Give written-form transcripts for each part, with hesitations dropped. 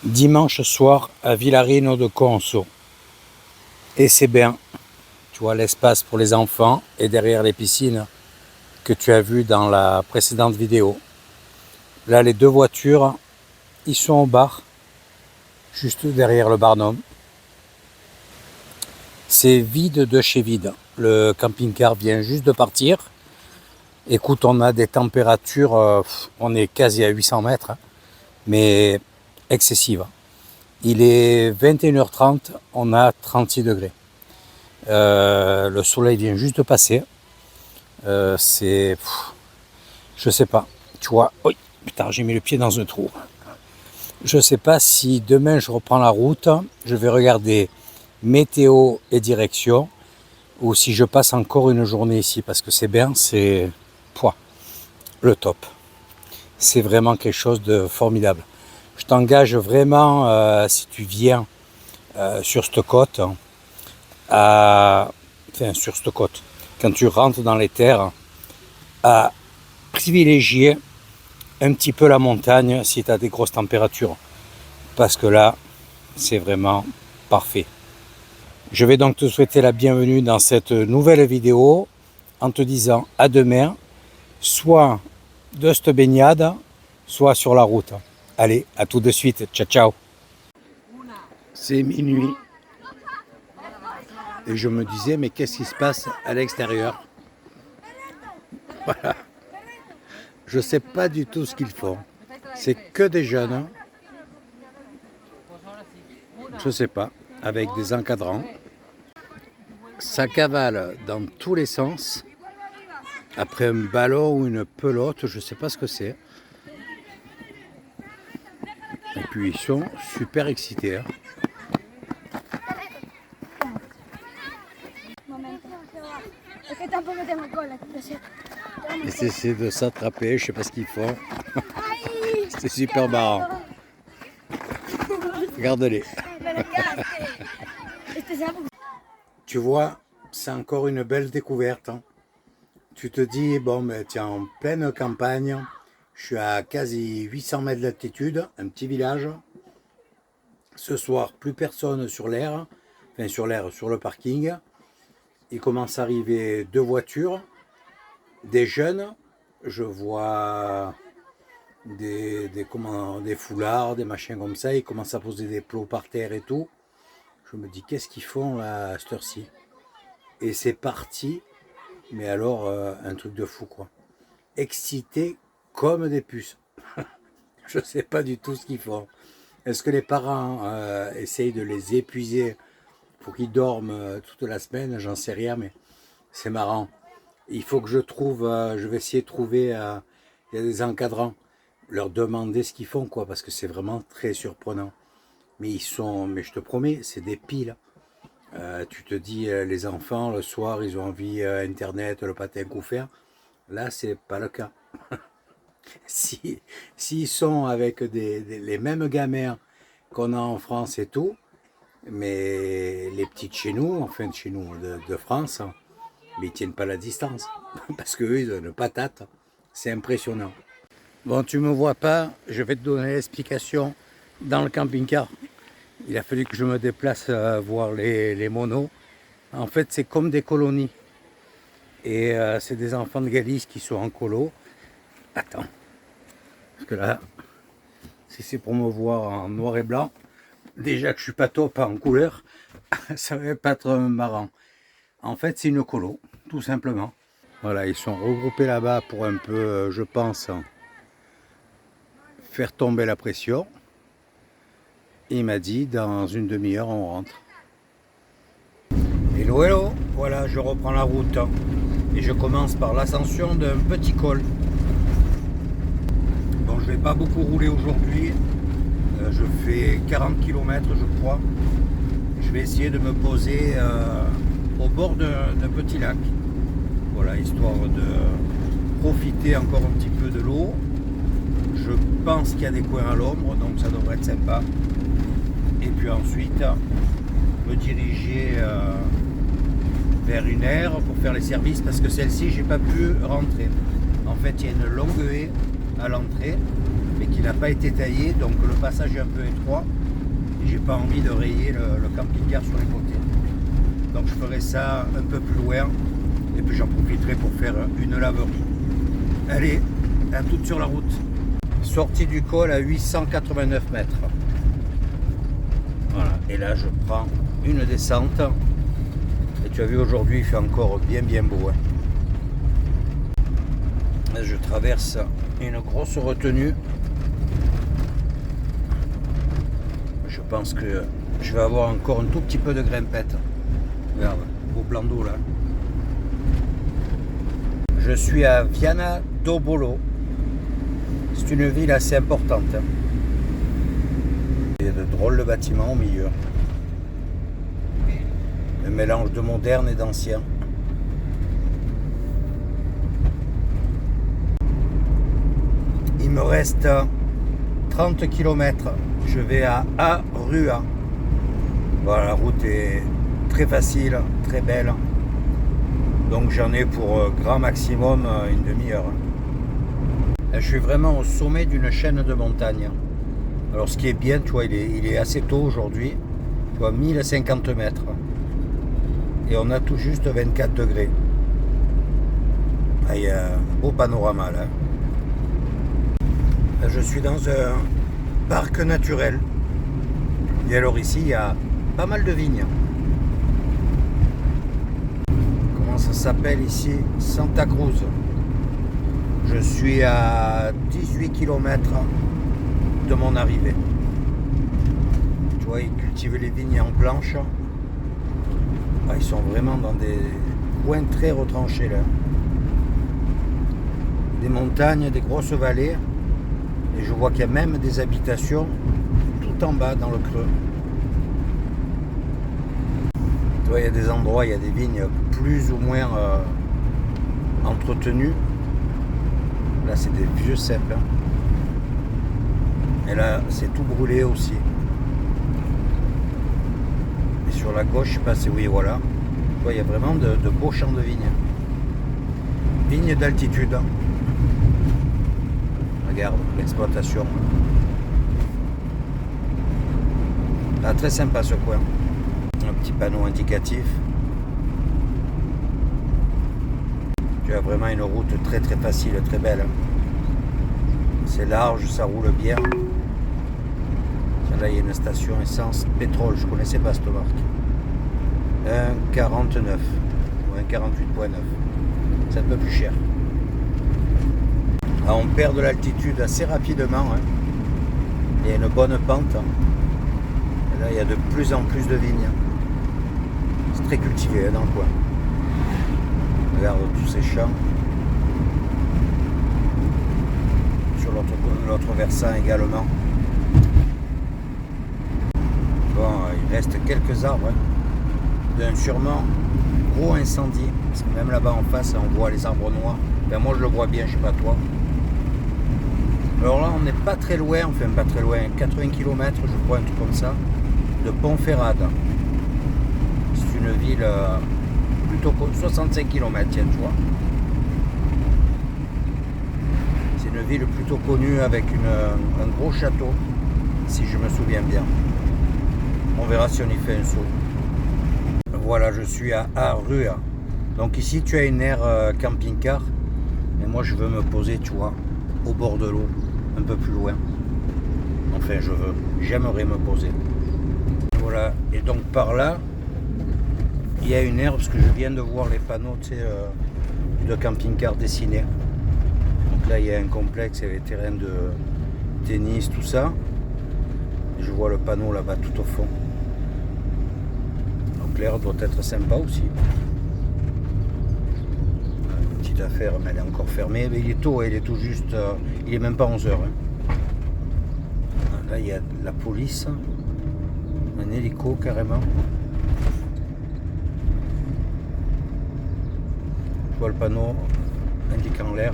dimanche soir à Villarino de Conso. Et c'est bien, tu vois l'espace pour les enfants et derrière les piscines que tu as vu dans la précédente vidéo. Là, les deux voitures, ils sont au bar, juste derrière le Barnum. C'est vide de chez vide. Le camping-car vient juste de partir. Écoute, on a des températures, on est quasi à 800 mètres, mais excessives. Il est 21h30, on a 36 degrés. Le soleil vient juste de passer. Je sais pas. Tu vois, oui, putain, j'ai mis le pied dans un trou. Je sais pas si demain je reprends la route, je vais regarder météo et direction, ou si je passe encore une journée ici, parce que c'est bien, c'est le top. C'est vraiment quelque chose de formidable. Je t'engage vraiment, si tu viens sur cette côte, sur cette côte, quand tu rentres dans les terres, à privilégier un petit peu la montagne si tu as des grosses températures. Parce que là, c'est vraiment parfait. Je vais donc te souhaiter la bienvenue dans cette nouvelle vidéo en te disant à demain, soit de cette baignade, soit sur la route. Allez, à tout de suite. Ciao, ciao. C'est minuit. Et je me disais, mais qu'est-ce qui se passe à l'extérieur? Voilà. Je ne sais pas du tout ce qu'ils font. C'est que des jeunes. Je ne sais pas. Avec des encadrants. Ça cavale dans tous les sens. Après un ballon ou une pelote, je ne sais pas ce que c'est. Et puis ils sont super excités. Hein. Ils essaient de s'attraper, je ne sais pas ce qu'ils font. C'est super marrant. Regarde-les. Tu vois, c'est encore une belle découverte. Hein. Tu te dis, bon, mais tu es en pleine campagne. Je suis à quasi 800 mètres d'altitude, un petit village. Ce soir, plus personne sur l'air. Enfin, sur l'air, sur le parking. Il commence à arriver deux voitures. Des jeunes. Je vois des foulards, des machins comme ça. Ils commencent à poser des plots par terre et tout. Je me dis, qu'est-ce qu'ils font là, à cette heure-ci? Et c'est parti, mais alors un truc de fou, quoi. Excités comme des puces. Je ne sais pas du tout ce qu'ils font. Est-ce que les parents essayent de les épuiser pour qu'ils dorment toute la semaine? J'en sais rien, mais c'est marrant. Il faut que je trouve, je vais essayer de trouver, il y a des encadrants, leur demander ce qu'ils font, quoi, parce que c'est vraiment très surprenant. Mais mais je te promets, c'est des piles. Tu te dis, les enfants, le soir, ils ont envie Internet, le patin coup faire. Là, c'est pas le cas. S'ils sont avec les mêmes gamins qu'on a en France et tout, mais les petits de chez nous, enfin de chez nous, de France, mais ils tiennent pas la distance. Parce qu'eux, ils ont une patate. C'est impressionnant. Bon, tu me vois pas, je vais te donner l'explication dans le camping-car. Il a fallu que je me déplace voir les monos. En fait, c'est comme des colonies. Et c'est des enfants de Galice qui sont en colo. Attends. Parce que là, si c'est pour me voir en noir et blanc, déjà que je suis pas top en couleur, ça va pas être marrant. En fait, c'est une colo, tout simplement. Voilà, ils sont regroupés là-bas pour un peu, je pense, faire tomber la pression. Et il m'a dit, dans une demi-heure, on rentre. Hello, hello, voilà, je reprends la route. Et je commence par l'ascension d'un petit col. Bon, je vais pas beaucoup rouler aujourd'hui. Je fais 40 km, je crois. Je vais essayer de me poser au bord d'un petit lac. Voilà, histoire de profiter encore un petit peu de l'eau. Je pense qu'il y a des coins à l'ombre, donc ça devrait être sympa. Et puis ensuite, me diriger vers une aire pour faire les services, parce que celle-ci, j'ai pas pu rentrer. En fait, il y a une longue haie à l'entrée, mais qui qui n'a pas été taillé, donc le passage est un peu étroit. Et j'ai pas envie de rayer le camping-car sur les côtés. Donc je ferai ça un peu plus loin. Et puis j'en profiterai pour faire une laverie. Allez, à toute sur la route. Sortie du col à 889 mètres. Voilà, et là je prends une descente. Et tu as vu, aujourd'hui il fait encore bien beau. Hein. Là, je traverse une grosse retenue. Je pense que je vais avoir encore un tout petit peu de grimpette. Regarde, beau plan d'eau là. Je suis à Viana do Bolo. C'est une ville assez importante. Hein. Il y a de drôles de bâtiments au milieu. Un mélange de moderne et d'ancien. Il me reste 30 km. Je vais à Arua. Voilà, la route est très facile, très belle. Donc j'en ai pour grand maximum une demi-heure. Je suis vraiment au sommet d'une chaîne de montagnes. Alors ce qui est bien, tu vois, il est assez tôt aujourd'hui. Tu vois, 1050 mètres. Et on a tout juste 24 degrés. Ah, il y a un beau panorama là. Là, je suis dans un parc naturel. Et alors ici, il y a pas mal de vignes. Comment ça s'appelle ici? Santa Cruz. Je suis à 18 km de mon arrivée. Tu vois, ils cultivent les vignes en planche. Ah, ils sont vraiment dans des coins très retranchés là. Des montagnes, des grosses vallées. Et je vois qu'il y a même des habitations tout en bas dans le creux. Tu vois, il y a des endroits, il y a des vignes plus ou moins entretenues. Là, c'est des vieux cèpes. Hein. Et là, c'est tout brûlé aussi. Et sur la gauche, je sais pas si oui, voilà. Tu vois, il y a vraiment de beaux champs de vignes. Vignes d'altitude. Regarde l'exploitation. Ah, très sympa ce coin. Un petit panneau indicatif. Tu as vraiment une route très facile, très belle. C'est large, ça roule bien. Là, il y a une station essence pétrole. Je ne connaissais pas cette marque. 1,49 ou 1,48,9. C'est un peu plus cher. Ah, on perd de l'altitude assez rapidement. Hein. Il y a une bonne pente. Et là, il y a de plus en plus de vignes. C'est très cultivé hein, dans le coin. Regarde tous ces champs. Sur l'autre versant également. Bon, il reste quelques arbres hein, d'un sûrement gros incendie. Parce que même là-bas en face, on voit les arbres noirs. Ben, moi, je le vois bien, je sais pas toi. Alors là, on n'est pas très loin, enfin pas très loin, 80 km, je crois, un truc comme ça, de Ponferrada. C'est une ville plutôt 65 km, tiens, tu vois. C'est une ville plutôt connue avec un gros château, si je me souviens bien. On verra si on y fait un saut. Voilà, je suis à Arua. Donc ici, tu as une aire camping-car. Et moi, je veux me poser, tu vois, au bord de l'eau, un peu plus loin. Enfin, j'aimerais me poser. Voilà, et donc par là, il y a une aire, parce que je viens de voir les panneaux, tu sais, de camping-car dessinés. Donc là, il y a un complexe, il y a les terrains de tennis, tout ça. Et je vois le panneau là-bas, tout au fond. Donc l'air doit être sympa aussi. Une petite affaire, mais elle est encore fermée. Mais il est tôt, il est tout juste, il est même pas 11h. Hein. Là, il y a la police, un hélico carrément. Je vois le panneau indiquant l'air.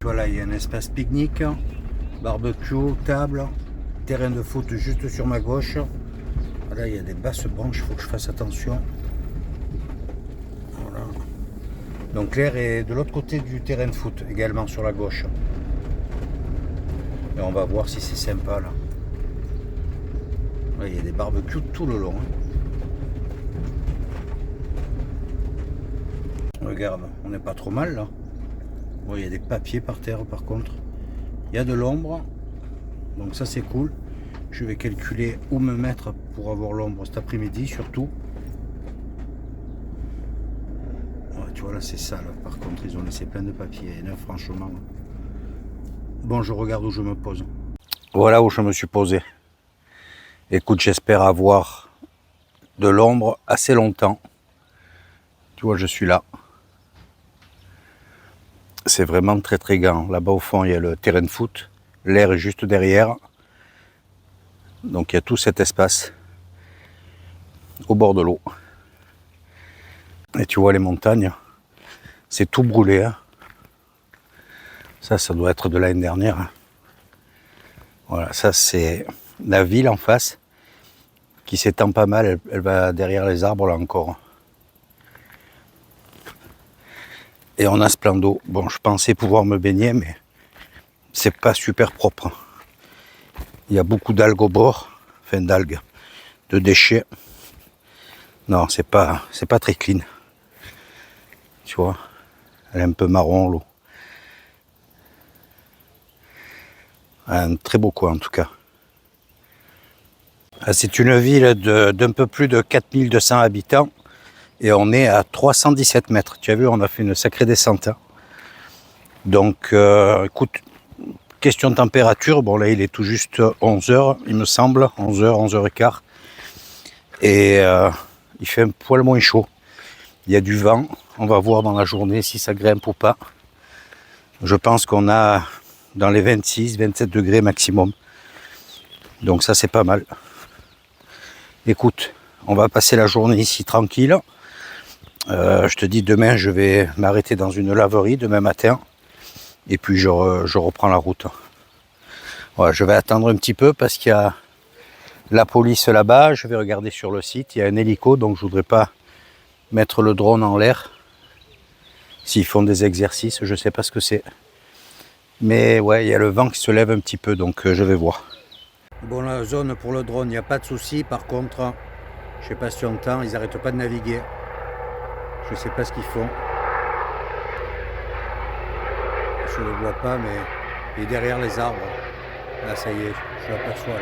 Voilà, il y a un espace pique-nique, barbecue, table, terrain de foot juste sur ma gauche. Là, il y a des basses branches, il faut que je fasse attention. Voilà. Donc l'air est de l'autre côté du terrain de foot, également sur la gauche. Et on va voir si c'est sympa là. Il y a des barbecues tout le long. Regarde, on n'est pas trop mal là. Il y a des papiers par terre par contre. Il y a de l'ombre. Donc ça c'est cool. Je vais calculer où me mettre pour avoir l'ombre cet après-midi surtout. Tu vois là c'est ça là. Par contre ils ont laissé plein de papiers. Et là franchement. Bon, je regarde où je me pose. Voilà où je me suis posé. Écoute, j'espère avoir de l'ombre assez longtemps. Tu vois, je suis là. C'est vraiment très très grand. Là-bas au fond, il y a le terrain de foot. L'air est juste derrière. Donc il y a tout cet espace au bord de l'eau. Et tu vois les montagnes. C'est tout brûlé. Hein. Ça doit être de l'année dernière. Voilà, ça c'est la ville en face qui s'étend pas mal. Elle va derrière les arbres là encore. Et on a ce plan d'eau. Bon, je pensais pouvoir me baigner, mais c'est pas super propre. Il y a beaucoup d'algues au bord, enfin d'algues, de déchets. Non, c'est pas très clean. Tu vois, elle est un peu marron l'eau. Un très beau coin en tout cas. C'est une ville d'un peu plus de 4200 habitants et on est à 317 mètres. Tu as vu, on a fait une sacrée descente. Hein. Donc, écoute, question de température, bon là il est tout juste 11h, il me semble, 11h, 11h15. Et il fait un poil moins chaud. Il y a du vent, on va voir dans la journée si ça grimpe ou pas. Je pense qu'on a dans les 26, 27 degrés maximum. Donc ça c'est pas mal. Écoute, on va passer la journée ici tranquille. Je te dis, demain je vais m'arrêter dans une laverie demain matin. Et puis je reprends la route. Voilà, je vais attendre un petit peu parce qu'il y a la police là-bas. Je vais regarder sur le site. Il y a un hélico, donc je voudrais pas mettre le drone en l'air. S'ils font des exercices, je sais pas ce que c'est. Mais ouais, il y a le vent qui se lève un petit peu, donc je vais voir. Bon, la zone pour le drone, il n'y a pas de souci. Par contre, je sais pas si tu entends, ils n'arrêtent pas de naviguer. Je sais pas ce qu'ils font. Je ne le vois pas, mais il est derrière les arbres. Là, ça y est, je l'aperçois là.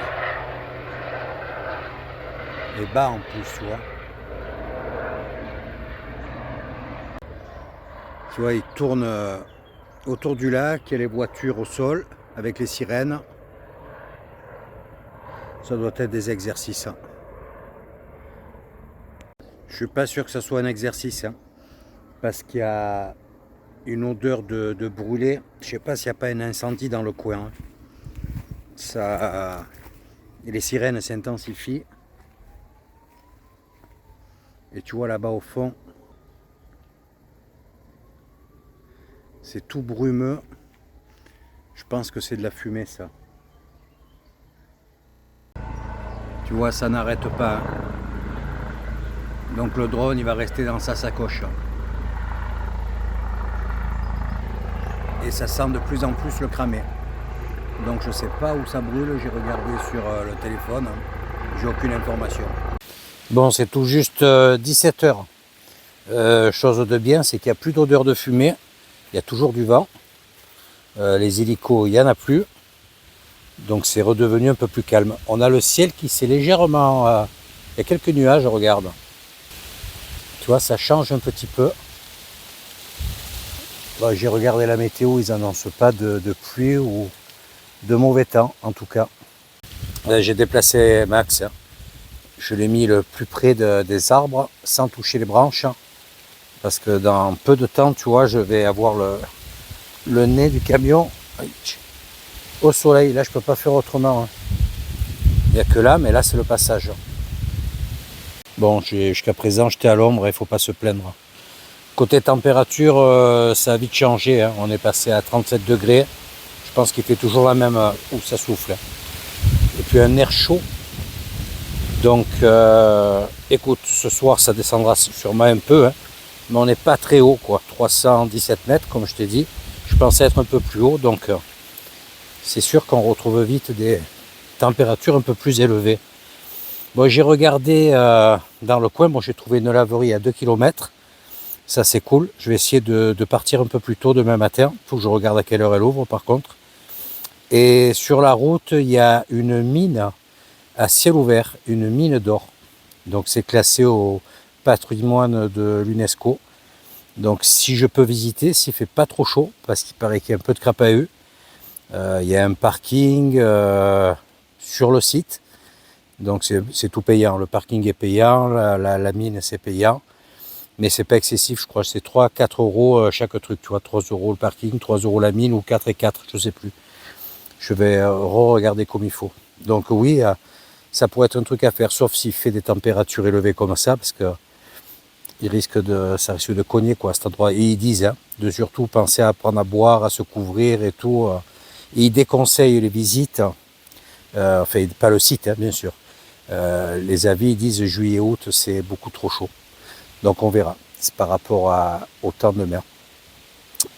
Et bas en plus, tu vois. Tu vois, il tourne autour du lac, il y a les voitures au sol avec les sirènes. Ça doit être des exercices. Hein. Je suis pas sûr que ce soit un exercice, hein, parce qu'il y a une odeur de brûlé. Je sais pas s'il n'y a pas un incendie dans le coin. Hein. Ça, et les sirènes s'intensifient. Et tu vois là-bas au fond, c'est tout brumeux. Je pense que c'est de la fumée ça. Tu vois, ça n'arrête pas. Hein. Donc le drone, il va rester dans sa sacoche. Et ça sent de plus en plus le cramé. Donc je sais pas où ça brûle, j'ai regardé sur le téléphone, j'ai aucune information. Bon, c'est tout juste 17h. Chose de bien, c'est qu'il n'y a plus d'odeur de fumée, il y a toujours du vent. Les hélicos, il n'y en a plus. Donc c'est redevenu un peu plus calme. On a le ciel qui s'est légèrement... il y a quelques nuages, regarde. Tu vois, ça change un petit peu. Bon, j'ai regardé la météo, ils n'annoncent pas de pluie ou de mauvais temps, en tout cas. J'ai déplacé Max. Hein. Je l'ai mis le plus près des arbres, sans toucher les branches. Parce que dans peu de temps, tu vois, je vais avoir le nez du camion au soleil. Là, je peux pas faire autrement. Hein. Il n'y a que là, mais là, c'est le passage. Bon, jusqu'à présent, j'étais à l'ombre, il ne faut pas se plaindre. Côté température, ça a vite changé. Hein. On est passé à 37 degrés. Je pense qu'il fait toujours la même où ça souffle. Et puis un air chaud. Donc, écoute, ce soir, ça descendra sûrement un peu. Hein. Mais on n'est pas très haut, quoi. 317 mètres, comme je t'ai dit. Je pensais être un peu plus haut, donc c'est sûr qu'on retrouve vite des températures un peu plus élevées. Bon, j'ai regardé dans le coin, bon, j'ai trouvé une laverie à 2 km. Ça c'est cool. Je vais essayer de partir un peu plus tôt demain matin. Il faut que je regarde à quelle heure elle ouvre par contre. Et sur la route, il y a une mine à ciel ouvert, une mine d'or. Donc c'est classé au patrimoine de l'UNESCO. Donc si je peux visiter, s'il ne fait pas trop chaud, parce qu'il paraît qu'il y a un peu de crapahut, il y a un parking sur le site. Donc c'est tout payant. Le parking est payant, la mine c'est payant. Mais c'est pas excessif, je crois que c'est 3-4 euros chaque truc. Tu vois, 3 euros le parking, 3 euros la mine ou 4 et 4, je sais plus. Je vais re-regarder comme il faut. Donc oui, ça pourrait être un truc à faire, sauf s'il fait des températures élevées comme ça, parce que ça risque de cogner quoi, à cet endroit. Et ils disent de surtout penser à prendre à boire, à se couvrir et tout. Et ils déconseillent les visites, enfin pas le site bien sûr. Les avis ils disent juillet-août c'est beaucoup trop chaud. Donc on verra, c'est par rapport au temps de mer.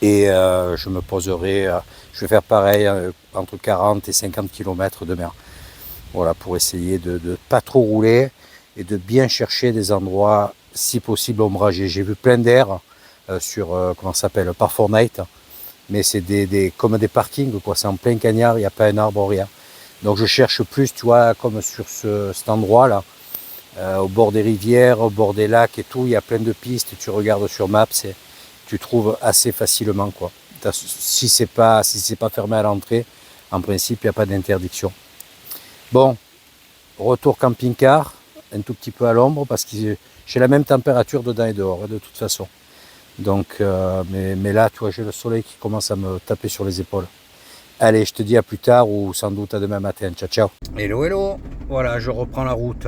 Et je me poserai, je vais faire pareil, entre 40 et 50 km de mer. Voilà, pour essayer de ne pas trop rouler et de bien chercher des endroits, si possible, ombragés. J'ai vu plein d'air sur, comment ça s'appelle, par Fortnite, mais c'est comme des parkings, quoi. C'est en plein cagnard, il n'y a pas un arbre, rien. Donc je cherche plus, tu vois, comme sur cet endroit-là, au bord des rivières, au bord des lacs et tout, il y a plein de pistes, tu regardes sur Maps, tu trouves assez facilement, quoi. Si c'est pas fermé à l'entrée, en principe, il n'y a pas d'interdiction. Bon, retour camping-car, un tout petit peu à l'ombre, parce que j'ai la même température dedans et dehors, de toute façon. Donc, mais là, tu vois, j'ai le soleil qui commence à me taper sur les épaules. Allez, je te dis à plus tard, ou sans doute à demain matin. Ciao, ciao. Hello, hello. Voilà, je reprends la route.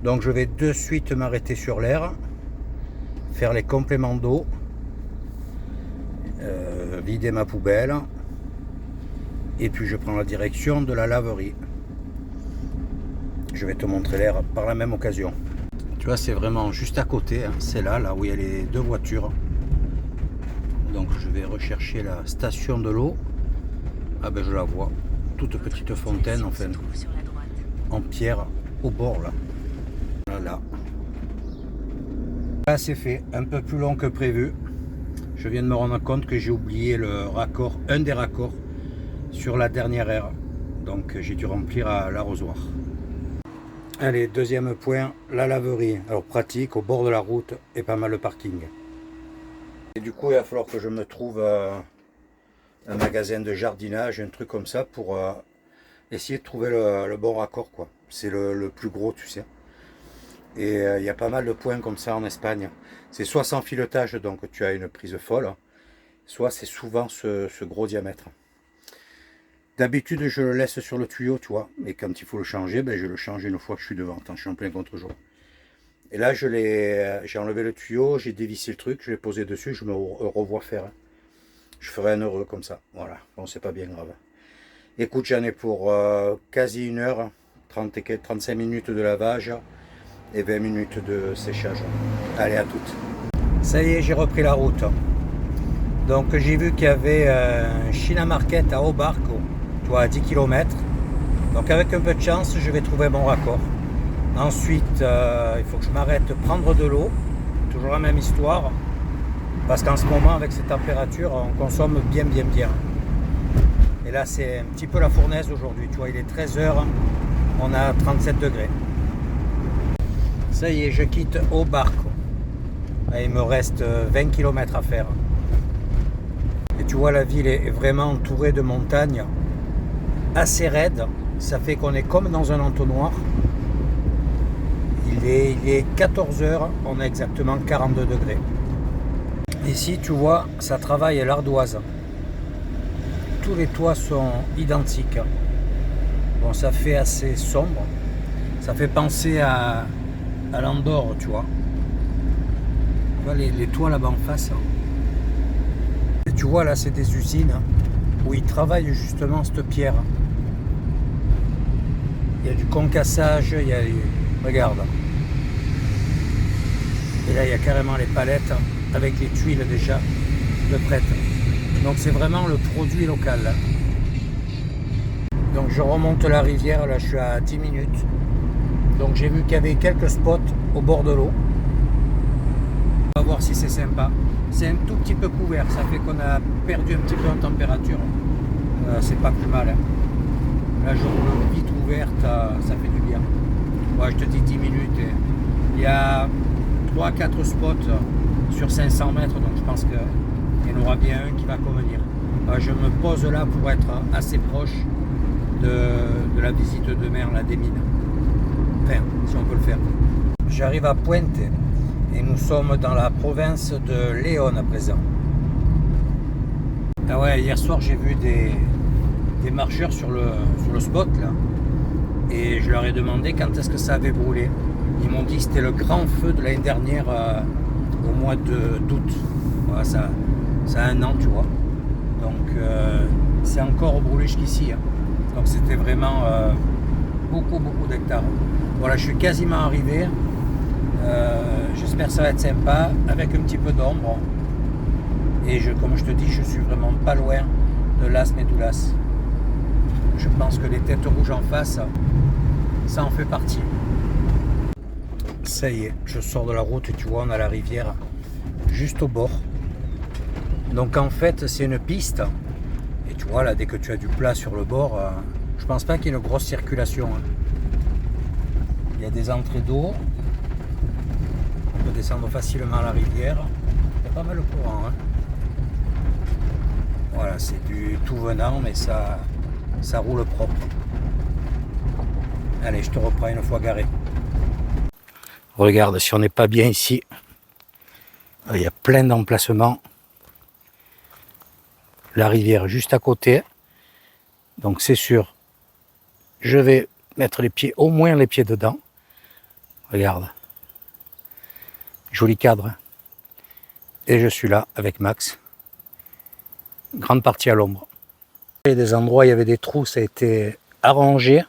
Donc je vais de suite m'arrêter sur l'air, faire les compléments d'eau, vider ma poubelle, et puis je prends la direction de la laverie. Je vais te montrer l'air par la même occasion. Tu vois, c'est vraiment juste à côté, c'est là où il y a les deux voitures. Donc je vais rechercher la station de l'eau. Ah ben je la vois, toute petite fontaine enfin, en pierre au bord là. Voilà. Là c'est fait, un peu plus long que prévu. Je viens de me rendre compte que j'ai oublié le raccord, un des raccords sur la dernière aire. Donc j'ai dû remplir à l'arrosoir. Allez, deuxième point, la laverie. Alors pratique, au bord de la route et pas mal de parking. Et du coup il va falloir que je me trouve un magasin de jardinage, un truc comme ça pour essayer de trouver le bon raccord, quoi. C'est le plus gros, tu sais. Et il y a pas mal de points comme ça en Espagne. C'est soit sans filetage, donc tu as une prise folle, soit c'est souvent ce gros diamètre. D'habitude, je le laisse sur le tuyau, tu vois. Et quand il faut le changer, ben, je le change une fois que je suis devant. Attends, je suis en plein contre-jour. Et là, j'ai enlevé le tuyau, j'ai dévissé le truc, je l'ai posé dessus, je me revois faire. Je ferai un heureux comme ça. Voilà, bon, c'est pas bien grave. Écoute, j'en ai pour quasi 1 heure, 35 minutes de lavage et 20 minutes de séchage. Allez, à toutes. Ça y est, j'ai repris la route. Donc j'ai vu qu'il y avait un China Market à Obarco, tu vois, à 10 km. Donc avec un peu de chance, je vais trouver mon raccord. Ensuite, il faut que je m'arrête prendre de l'eau. Toujours la même histoire. Parce qu'en ce moment, avec ces températures, on consomme bien. Et là, c'est un petit peu la fournaise aujourd'hui. Tu vois, il est 13 h, on a 37 degrés. Ça y est, je quitte Obarco. Il me reste 20 km à faire. Et tu vois, la ville est vraiment entourée de montagnes assez raides. Ça fait qu'on est comme dans un entonnoir. Il est 14 h, on a exactement 42 degrés. Ici, tu vois, ça travaille à l'ardoise. Tous les toits sont identiques. Bon, ça fait assez sombre. Ça fait penser à l'Andorre, tu vois. Tu vois les toits là-bas en face. Et tu vois, là, c'est des usines où ils travaillent justement cette pierre. Il y a du concassage, il y a... Regarde. Et là, il y a carrément les palettes avec les tuiles déjà de prêtes. Donc c'est vraiment le produit local. Donc je remonte la rivière, là je suis à 10 minutes. Donc j'ai vu qu'il y avait quelques spots au bord de l'eau. On va voir si c'est sympa. C'est un tout petit peu couvert, ça fait qu'on a perdu un petit peu en température. C'est pas plus mal. Hein. La journée vite ouverte, ça fait du bien. Ouais, je te dis 10 minutes. Et il y a 3-4 spots sur 500 mètres, donc je pense qu'il y en aura bien un qui va convenir. Je me pose là pour être assez proche de la visite de mer, là, des mines. Enfin, si on peut le faire. J'arrive à Puente et nous sommes dans la province de Léon à présent. Ah ouais, hier soir j'ai vu des marcheurs sur le spot là et je leur ai demandé quand est-ce que ça avait brûlé. Ils m'ont dit que c'était le grand feu de l'année dernière au mois d'août. Voilà, ça a un an, tu vois. Donc c'est encore brûlé jusqu'ici. Hein. Donc c'était vraiment beaucoup d'hectares. Voilà, je suis quasiment arrivé. J'espère que ça va être sympa avec un petit peu d'ombre. Et comme je te dis, je suis vraiment pas loin de Las Medulas. Je pense que les têtes rouges en face, ça en fait partie. Ça y est, je sors de la route et tu vois, on a la rivière juste au bord. Donc en fait, c'est une piste. Et tu vois, là, dès que tu as du plat sur le bord, je pense pas qu'il y ait une grosse circulation. Hein. Il y a des entrées d'eau. On peut descendre facilement la rivière. Il y a pas mal de courant. Hein. Voilà, c'est du tout venant, mais ça roule propre. Allez, je te reprends une fois garé. Regarde, si on n'est pas bien ici, il y a plein d'emplacements. La rivière juste à côté. Donc c'est sûr, je vais mettre les pieds, au moins les pieds dedans. Regarde. Joli cadre. Et je suis là avec Max. Grande partie à l'ombre. Il y a des endroits, il y avait des trous, ça a été arrangé.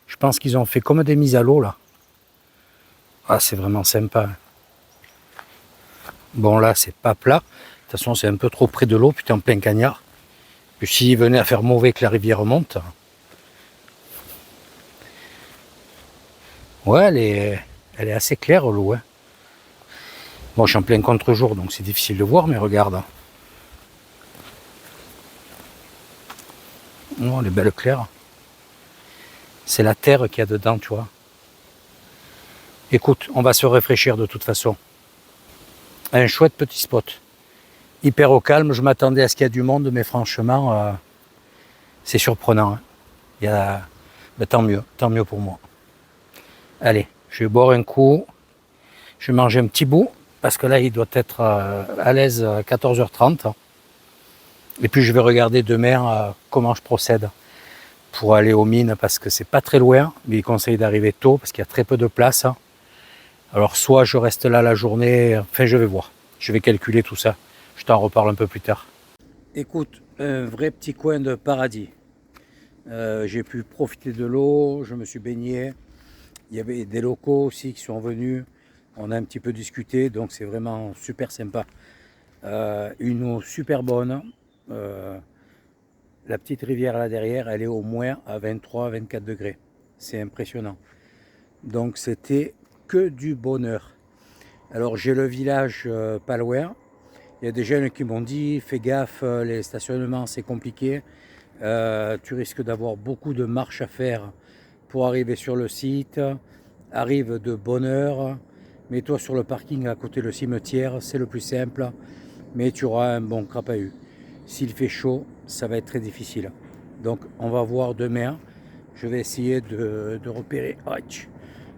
Je pense qu'ils ont fait comme des mises à l'eau là. Ah, c'est vraiment sympa. Bon, là, c'est pas plat. De toute façon, c'est un peu trop près de l'eau, puis t'es en plein cagnard. Puis s'il venait à faire mauvais que la rivière monte. Ouais, elle est assez claire, l'eau. Hein. Bon, je suis en plein contre-jour, donc c'est difficile de voir, mais regarde. Oh, elle est belle claire. C'est la terre qu'il y a dedans, tu vois. Écoute, on va se rafraîchir de toute façon. Un chouette petit spot. Hyper au calme, je m'attendais à ce qu'il y ait du monde, mais franchement, c'est surprenant. Hein. Il y a... Ben, tant mieux pour moi. Allez, je vais boire un coup. Je vais manger un petit bout, parce que là, il doit être à l'aise à 14h30. Et puis, je vais regarder demain comment je procède pour aller aux mines, parce que c'est pas très loin, mais il conseille d'arriver tôt, parce qu'il y a très peu de place. Alors, soit je reste là la journée, enfin, je vais voir. Je vais calculer tout ça. Je t'en reparle un peu plus tard. Écoute, un vrai petit coin de paradis. J'ai pu profiter de l'eau, je me suis baigné. Il y avait des locaux aussi qui sont venus. On a un petit peu discuté, donc c'est vraiment super sympa. Une eau super bonne. La petite rivière là derrière, elle est au moins à 23-24 degrés. C'est impressionnant. Donc c'était que du bonheur. Alors j'ai le village pas loin. Il y a des jeunes qui m'ont dit fais gaffe, les stationnements c'est compliqué. Tu risques d'avoir beaucoup de marches à faire pour arriver sur le site. Arrive de bonne heure. Mets-toi sur le parking à côté du cimetière, c'est le plus simple. Mais tu auras un bon crapahut. S'il fait chaud, ça va être très difficile. Donc on va voir demain. Je vais essayer de repérer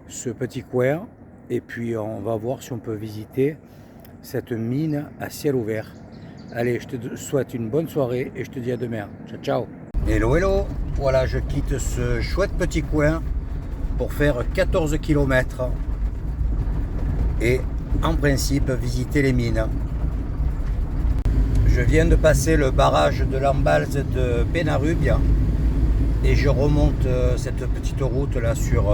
ce petit coin. Et puis on va voir si on peut visiter cette mine à ciel ouvert. Allez, je te souhaite une bonne soirée et je te dis à demain. Ciao, ciao. Hello, hello. Voilà, je quitte ce chouette petit coin pour faire 14 km. Et en principe, visiter les mines. Je viens de passer le barrage de l'Embalse de Penarrubia et je remonte cette petite route là sur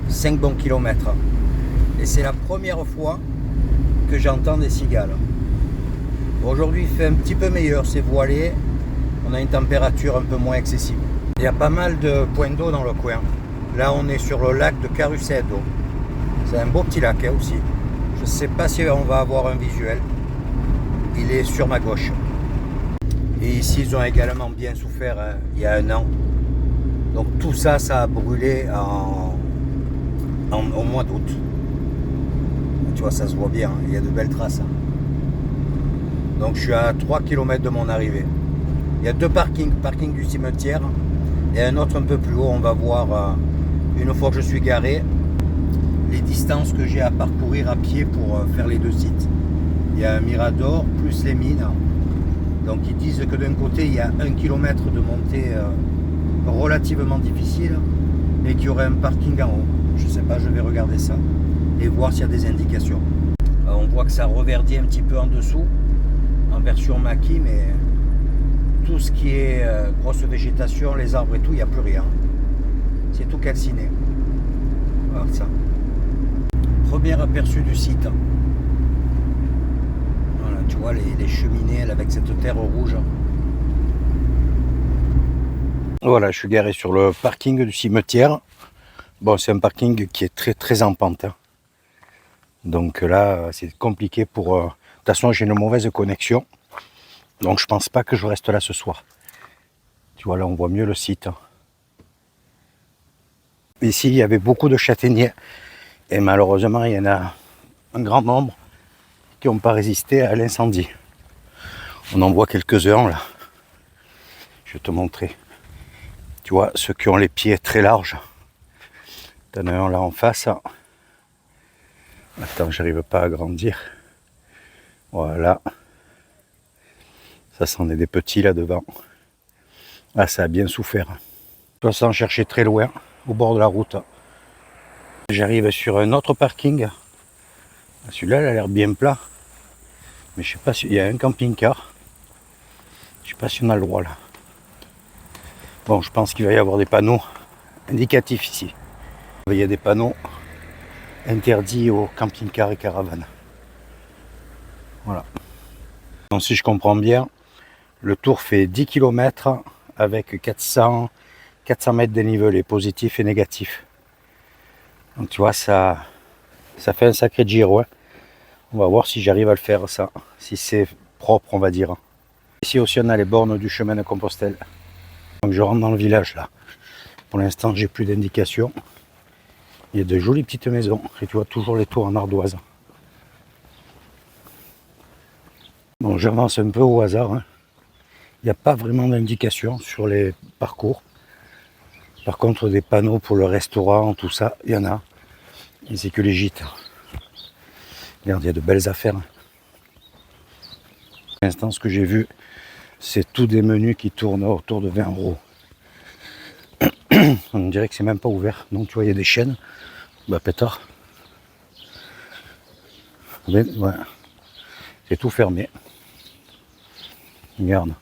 5 bons kilomètres. Et c'est la première fois que j'entends des cigales. Aujourd'hui il fait un petit peu meilleur, c'est voilé, on a une température un peu moins excessive. Il y a pas mal de points d'eau dans le coin. Là, on est sur le lac de Carucedo. C'est un beau petit lac hein, aussi. Je ne sais pas si on va avoir un visuel. Il est sur ma gauche. Et ici, ils ont également bien souffert hein, il y a 1 an. Donc tout ça, ça a brûlé au mois d'août. Tu vois, ça se voit bien, hein, il y a de belles traces. Hein. Donc je suis à 3 km de mon arrivée. Il y a 2 parkings, parking du cimetière et un autre un peu plus haut. On va voir, une fois que je suis garé, les distances que j'ai à parcourir à pied pour faire les 2 sites. Il y a un mirador plus les mines. Donc ils disent que d'un côté il y a 1 km de montée relativement difficile et qu'il y aurait un parking en haut. Je sais pas, je vais regarder ça et voir s'il y a des indications. On voit que ça reverdit un petit peu en dessous, en version maquis, mais tout ce qui est grosse végétation, les arbres et tout, il n'y a plus rien. C'est tout calciné. Voilà ça. Premier aperçu du site. Voilà, tu vois les cheminées avec cette terre rouge. Voilà, je suis garé sur le parking du cimetière. Bon, c'est un parking qui est très très en pente. Hein. Donc là, c'est compliqué pour... De toute façon, j'ai une mauvaise connexion. Donc je pense pas que je reste là ce soir. Tu vois, là, on voit mieux le site. Ici, il y avait beaucoup de châtaigniers. Et malheureusement, il y en a un grand nombre qui n'ont pas résisté à l'incendie. On en voit quelques-uns là. Je vais te montrer. Tu vois, ceux qui ont les pieds très larges. T'en as un là en face. Attends, j'arrive pas à grandir. Voilà. Ça, c'en est des petits là devant. Ah, ça a bien souffert. Je dois s'en chercher très loin, au bord de la route. J'arrive sur un autre parking. Celui-là, il a l'air bien plat. Mais je sais pas s'il y a un camping-car. Je sais pas si on a le droit là. Bon, je pense qu'il va y avoir des panneaux indicatifs ici. Il y a des panneaux interdits aux camping-cars et caravanes. Voilà. Donc si je comprends bien, le tour fait 10 km avec 400 mètres dénivelé, positif et négatif. Donc tu vois, ça fait un sacré giro. Hein. On va voir si j'arrive à le faire ça, si c'est propre on va dire. Ici aussi on a les bornes du chemin de Compostelle. Donc je rentre dans le village là. Pour l'instant j'ai plus d'indications. Il y a de jolies petites maisons et tu vois toujours les tours en ardoise. Bon, j'avance un peu au hasard. Hein. Il n'y a pas vraiment d'indication sur les parcours. Par contre, des panneaux pour le restaurant, tout ça, il y en a. Et c'est que les gîtes. Regarde, il y a de belles affaires. Pour l'instant, ce que j'ai vu, c'est tous des menus qui tournent autour de 20 €. On dirait que c'est même pas ouvert. Donc, tu vois, il y a des chaînes. Bah, pétard. Ouais, c'est tout fermé. Regarde.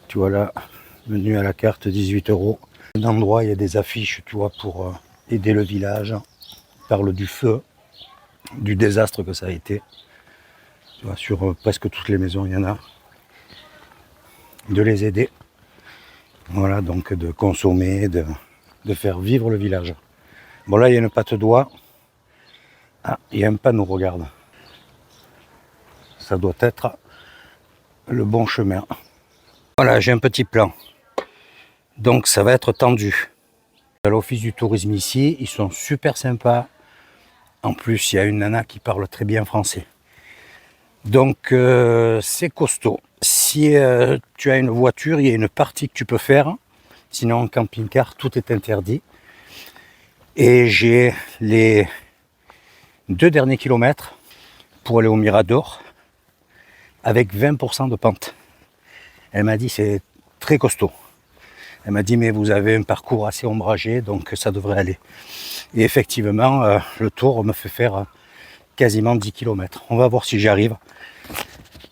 Tu vois là, menu à la carte, 18 €. Un endroit, il y a des affiches, tu vois, pour aider le village. Il parle du feu, du désastre que ça a été. Tu vois, sur presque toutes les maisons, il y en a. De les aider. Voilà, donc de consommer, de faire vivre le village. Bon, là, il y a une patte d'oie. Ah, il y a un panneau, regarde. Ça doit être le bon chemin. Voilà, j'ai un petit plan. Donc, ça va être tendu. À l'office du tourisme ici, ils sont super sympas. En plus, il y a une nana qui parle très bien français. Donc, c'est costaud. Si tu as une voiture, il y a une partie que tu peux faire. Sinon, en camping-car, tout est interdit. Et j'ai les 2 derniers kilomètres pour aller au Mirador avec 20% de pente. Elle m'a dit c'est très costaud. Elle m'a dit mais vous avez un parcours assez ombragé donc ça devrait aller. Et effectivement le tour me fait faire quasiment 10 km. On va voir si j'y arrive.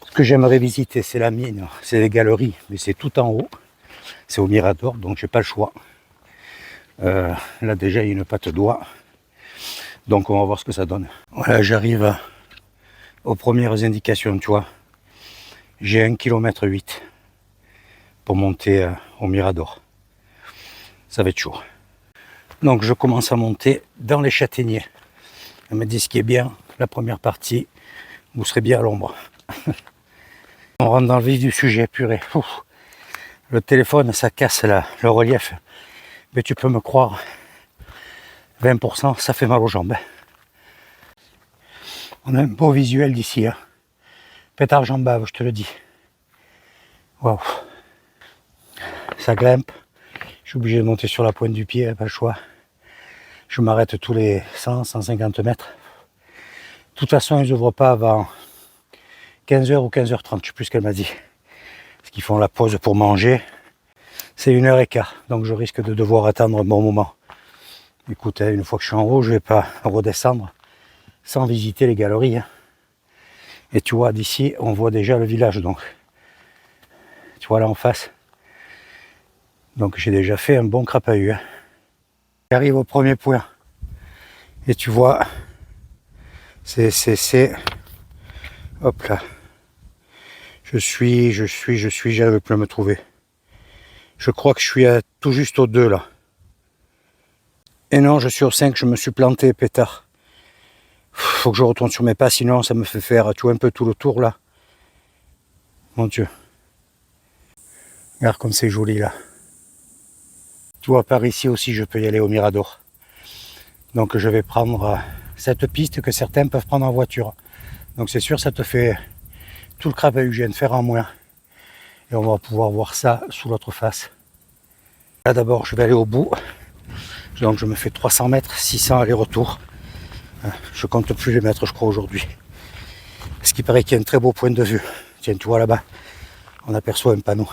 Ce que j'aimerais visiter c'est la mine, c'est les galeries, mais c'est tout en haut. C'est au Mirador donc j'ai pas le choix. Là déjà il y a une patte d'oie. Donc on va voir ce que ça donne. Voilà, j'arrive aux premières indications, tu vois. J'ai 1,8 km. pour monter au Mirador. Ça va être chaud. Donc je commence à monter dans les châtaigniers. Elle me dit ce qui est bien, la première partie, vous serez bien à l'ombre. On rentre dans le vif du sujet, purée. Ouf. Le téléphone, ça casse le relief. Mais tu peux me croire, 20%, ça fait mal aux jambes. On a un beau visuel d'ici. Hein. Pétard j'en bave, je te le dis. Waouh. Ça grimpe. Je suis obligé de monter sur la pointe du pied, pas le choix. Je m'arrête tous les 100, 150 mètres. De toute façon, ils n'ouvrent pas avant 15h ou 15h30, je ne sais plus ce qu'elle m'a dit. Parce qu'ils font la pause pour manger. C'est 1h15, donc je risque de devoir attendre un bon moment. Écoute, une fois que je suis en haut, je ne vais pas redescendre sans visiter les galeries. Hein. Et tu vois, d'ici, on voit déjà le village. Donc, tu vois là en face. Donc j'ai déjà fait un bon crapahut. Hein. J'arrive au premier point. Et tu vois, c'est... Hop là. J'arrive plus à me trouver. Je crois que je suis à tout juste au 2 là. Et non, je suis au 5, je me suis planté, pétard. Faut que je retourne sur mes pas, sinon ça me fait faire, tu vois, un peu tout le tour là. Mon Dieu. Regarde comme c'est joli là. Tu vois, par ici aussi, je peux y aller au Mirador. Donc je vais prendre cette piste que certains peuvent prendre en voiture. Donc c'est sûr, ça te fait tout le crapahut que je viens de faire en moins. Et on va pouvoir voir ça sous l'autre face. Là d'abord, je vais aller au bout. Donc je me fais 300 mètres, 600 aller-retour. Je compte plus les mètres, je crois, aujourd'hui. Ce qui paraît qu'il y a un très beau point de vue. Tiens, tu vois là-bas, on aperçoit un panneau.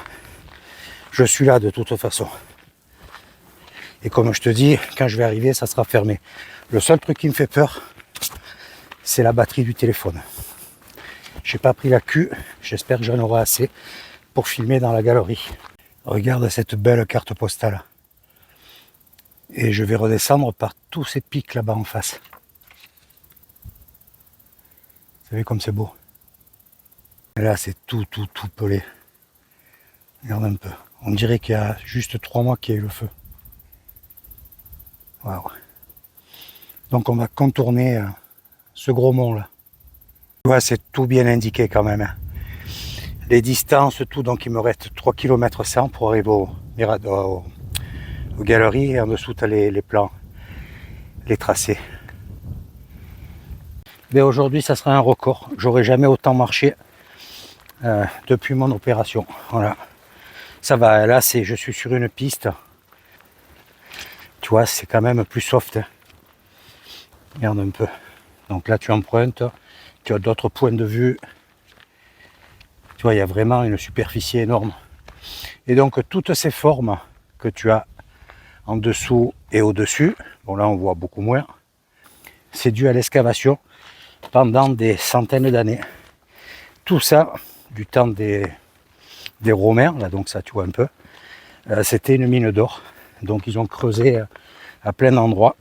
Je suis là de toute façon. Et comme je te dis, quand je vais arriver, ça sera fermé. Le seul truc qui me fait peur, c'est la batterie du téléphone. J'ai pas pris la queue, j'espère que j'en aurai assez pour filmer dans la galerie. Regarde cette belle carte postale. Et je vais redescendre par tous ces pics là-bas en face. Vous savez comme c'est beau. Et là c'est tout pelé. Regarde un peu. On dirait qu'il y a juste 3 mois qu'il y a eu le feu. Waouh. Donc on va contourner ce gros mont là. Tu vois, c'est tout bien indiqué quand même. Hein. Les distances, tout, donc il me reste 3 km 100 pour arriver au Mirador, aux galeries, et en dessous tu as les plans, les tracés. Mais aujourd'hui ça sera un record. J'aurais jamais autant marché depuis mon opération. Voilà. Ça va, là je suis sur une piste. Tu vois, c'est quand même plus soft. Hein. Regarde un peu. Donc là tu empruntes, tu as d'autres points de vue. Tu vois, il y a vraiment une superficie énorme. Et donc toutes ces formes que tu as en dessous et au-dessus, bon là on voit beaucoup moins, c'est dû à l'excavation pendant des centaines d'années. Tout ça, du temps des Romains, là donc ça tu vois un peu, c'était une mine d'or. Donc ils ont creusé à plein d'endroits.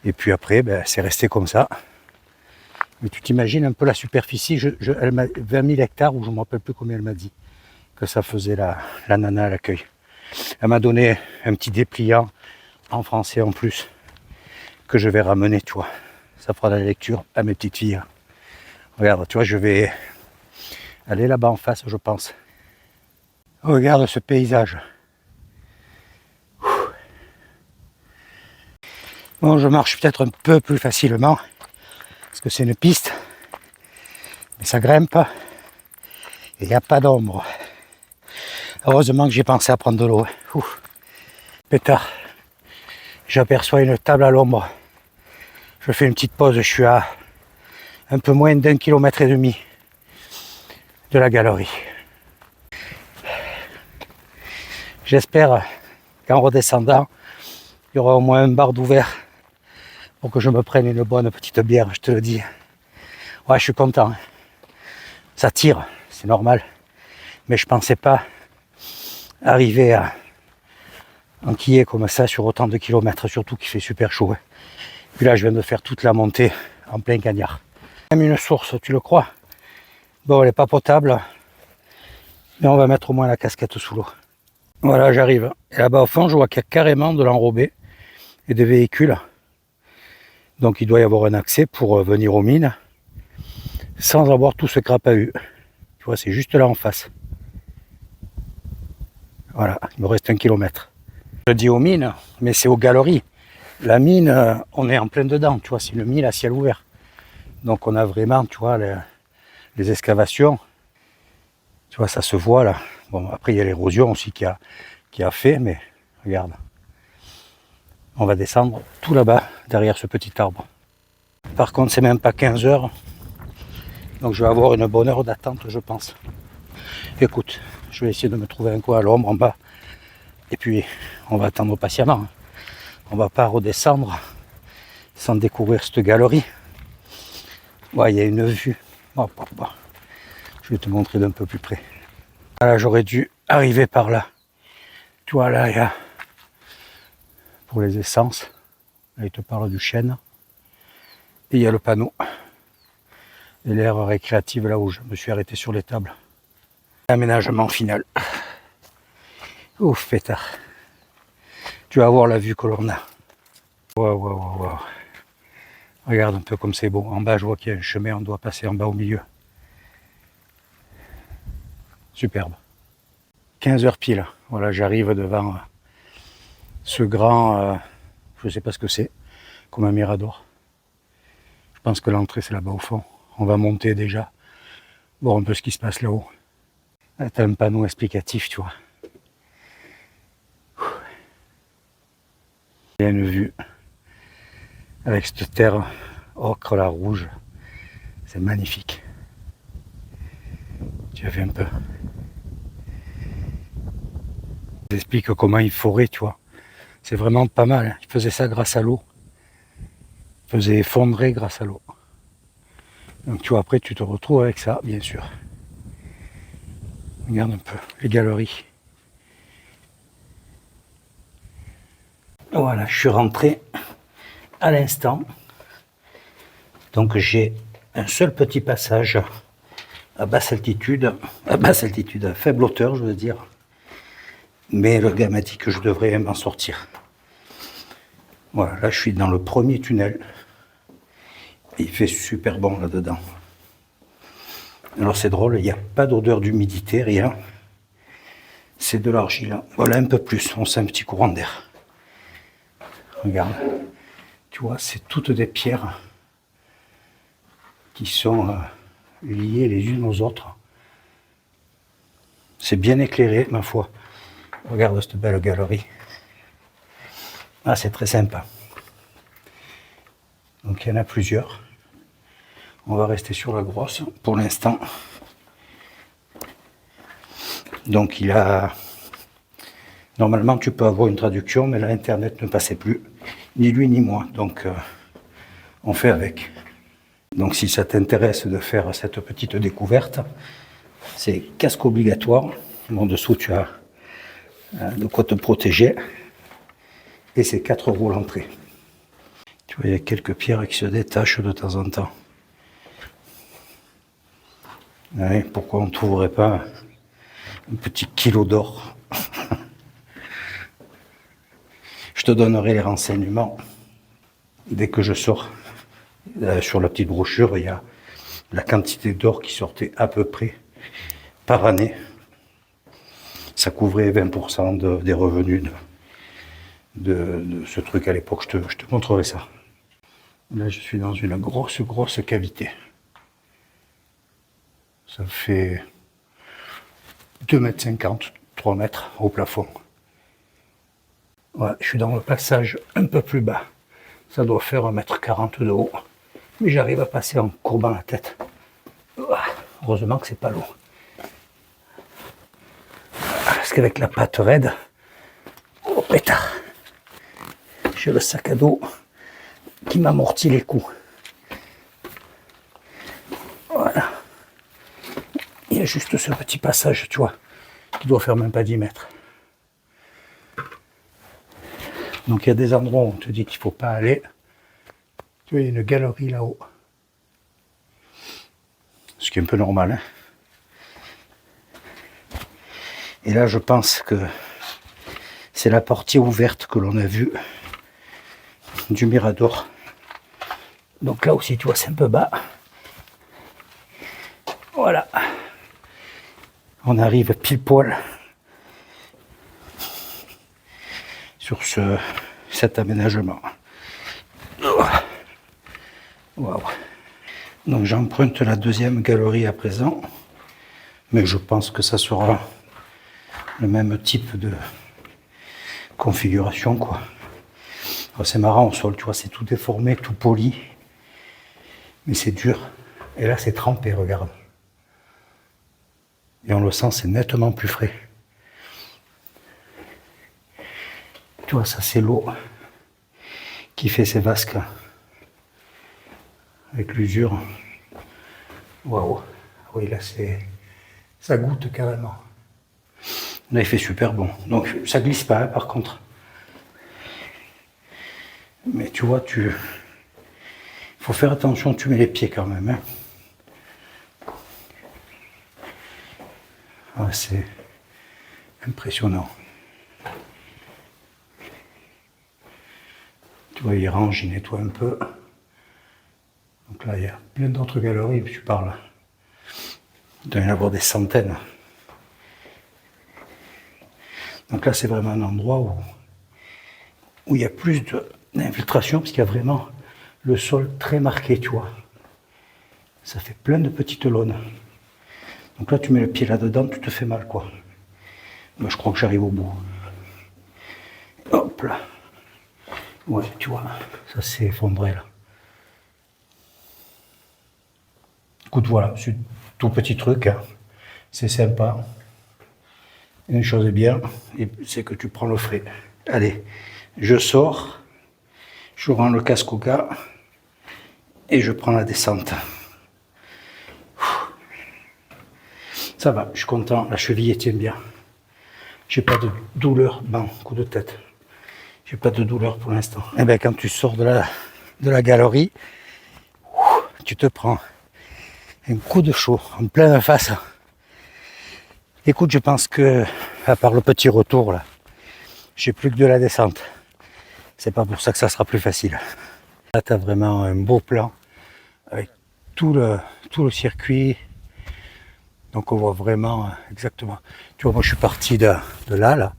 Et puis après, ben, c'est resté comme ça. Mais tu t'imagines un peu la superficie, elle m'a 20 000 hectares, ou je ne me rappelle plus combien elle m'a dit, que ça faisait la nana à l'accueil. Elle m'a donné un petit dépliant en français en plus, que je vais ramener, tu vois. Ça fera la lecture à mes petites filles. Regarde, tu vois, je vais aller là-bas en face, je pense. Regarde ce paysage. Bon, je marche peut-être un peu plus facilement, parce que c'est une piste, mais ça grimpe, et il n'y a pas d'ombre. Heureusement que j'ai pensé à prendre de l'eau. Pétard, j'aperçois une table à l'ombre. Je fais une petite pause, je suis à un peu moins d'1,5 km de la galerie. J'espère qu'en redescendant, il y aura au moins un bar d'ouvert pour que je me prenne une bonne petite bière, je te le dis. Ouais, je suis content. Ça tire, c'est normal. Mais je pensais pas arriver à enquiller comme ça sur autant de kilomètres, surtout qu'il fait super chaud. Puis là, je viens de faire toute la montée en plein cagnard. Même une source, tu le crois? Bon, elle n'est pas potable. Mais on va mettre au moins la casquette sous l'eau. Voilà, j'arrive. Et là-bas au fond, je vois qu'il y a carrément de l'enrobé et des véhicules. Donc il doit y avoir un accès pour venir aux mines sans avoir tout ce crapahut. Tu vois, c'est juste là en face. Voilà, il me reste 1 kilomètre. Je dis aux mines, mais c'est aux galeries. La mine, on est en plein dedans, tu vois, c'est une mine à ciel ouvert. Donc on a vraiment, tu vois, les excavations. Tu vois, ça se voit là. Bon, après il y a l'érosion aussi qui a fait, mais regarde. On va descendre tout là-bas, derrière ce petit arbre. Par contre, c'est même pas 15 heures. Donc je vais avoir une bonne heure d'attente, je pense. Écoute, je vais essayer de me trouver un coin à l'ombre en bas. Et puis, on va attendre patiemment. On va pas redescendre sans découvrir cette galerie. Ouais, il y a une vue. Oh, je vais te montrer d'un peu plus près. Voilà, j'aurais dû arriver par là. Tu vois, là, il y a pour les essences. Là, il te parle du chêne. Et il y a le panneau. Et l'aire récréative là où je me suis arrêté sur les tables. Aménagement final. Ouf, pétard. Tu vas voir la vue que l'on a. Waouh, waouh, waouh. Regarde un peu comme c'est beau. En bas, je vois qu'il y a un chemin, on doit passer en bas au milieu. Superbe. 15 heures pile. Voilà, j'arrive devant ce grand, je ne sais pas ce que c'est, comme un mirador. Je pense que l'entrée, c'est là-bas au fond. On va monter déjà, voir un peu ce qui se passe là-haut. Là, t'as un panneau explicatif, tu vois. Il y a une vue avec cette terre ocre là, rouge. C'est magnifique. Tu as vu un peu. J'explique comment il forait, tu vois. C'est vraiment pas mal. Hein. Il faisait ça grâce à l'eau. Il faisait effondrer grâce à l'eau. Donc tu vois, après tu te retrouves avec ça, bien sûr. Regarde un peu les galeries. Voilà, je suis rentré à l'instant. Donc j'ai un seul petit passage à basse altitude, à faible hauteur, je veux dire. Mais le gars m'a dit que je devrais m'en sortir. Voilà, là je suis dans le premier tunnel. Il fait super bon là-dedans. Alors c'est drôle, il n'y a pas d'odeur d'humidité, rien. C'est de l'argile. Voilà un peu plus, on sent un petit courant d'air. Regarde, tu vois, c'est toutes des pierres qui sont liées les unes aux autres. C'est bien éclairé, ma foi. Regarde cette belle galerie. Ah, c'est très sympa. Donc il y en a plusieurs. On va rester sur la grosse pour l'instant. Donc il a... Normalement tu peux avoir une traduction, mais là Internet ne passait plus. Ni lui ni moi. Donc on fait avec. Donc si ça t'intéresse de faire cette petite découverte, c'est casque obligatoire. En dessous tu as de quoi te protéger. Et c'est 4 € l'entrée. Tu vois, il y a quelques pierres qui se détachent de temps en temps. Ouais, pourquoi on ne trouverait pas un petit kilo d'or? Je te donnerai les renseignements dès que je sors. Sur la petite brochure, il y a la quantité d'or qui sortait à peu près par année. Ça couvrait 20% des revenus de ce truc à l'époque. Je te montrerai ça. Là, je suis dans une grosse cavité. Ça fait 2,50 m, 3 mètres au plafond. Ouais, je suis dans le passage un peu plus bas. Ça doit faire 1,40 m de haut. Mais j'arrive à passer en courbant la tête. Heureusement que c'est pas lourd. Parce qu'avec la patte raide, oh pétard, j'ai le sac à dos qui m'amortit les coups. Voilà. Il y a juste ce petit passage, tu vois, qui doit faire même pas 10 mètres. Donc il y a des endroits où on te dit qu'il ne faut pas aller. Tu vois, il y a une galerie là-haut. Ce qui est un peu normal. Hein. Et là, je pense que c'est la partie ouverte que l'on a vue du Mirador. Donc là aussi, tu vois, c'est un peu bas. Voilà. On arrive pile poil sur cet aménagement. Waouh. Donc j'emprunte la deuxième galerie à présent, mais je pense que ça sera le même type de configuration, quoi. C'est marrant au sol, tu vois, c'est tout déformé, tout poli, mais c'est dur. Et là, c'est trempé, regarde. Et on le sent, c'est nettement plus frais. Tu vois, ça c'est l'eau qui fait ces vasques avec l'usure. Waouh. Oui, là ça goûte carrément. Là, il fait super bon. Donc ça glisse pas, hein, par contre. Mais tu vois, faut faire attention, tu mets les pieds quand même. Hein. Ah, c'est impressionnant. Tu vois, il range, il nettoie un peu. Donc là, il y a plein d'autres galeries, tu parles. Il doit y en avoir des centaines. Donc là, c'est vraiment un endroit où il y a plus d'infiltration, parce qu'il y a vraiment le sol très marqué, tu vois. Ça fait plein de petites launes. Donc là, tu mets le pied là-dedans, tu te fais mal, quoi. Moi, je crois que j'arrive au bout. Hop là. Ouais, tu vois, ça s'est effondré, là. Écoute, voilà, c'est tout petit truc, hein. C'est sympa. Une chose est bien, c'est que tu prends le frais. Allez, je sors, je rends le casque au gars et je prends la descente. Ça va, je suis content, la cheville tient bien. J'ai pas de douleur, bon, coup de tête. J'ai pas de douleur pour l'instant. Et bien quand tu sors de la galerie, tu te prends un coup de chaud en pleine face. Écoute, je pense que, à part le petit retour là, j'ai plus que de la descente. C'est pas pour ça que ça sera plus facile. Là, tu as vraiment un beau plan avec tout le circuit. Donc on voit vraiment exactement. Tu vois, moi je suis parti de là,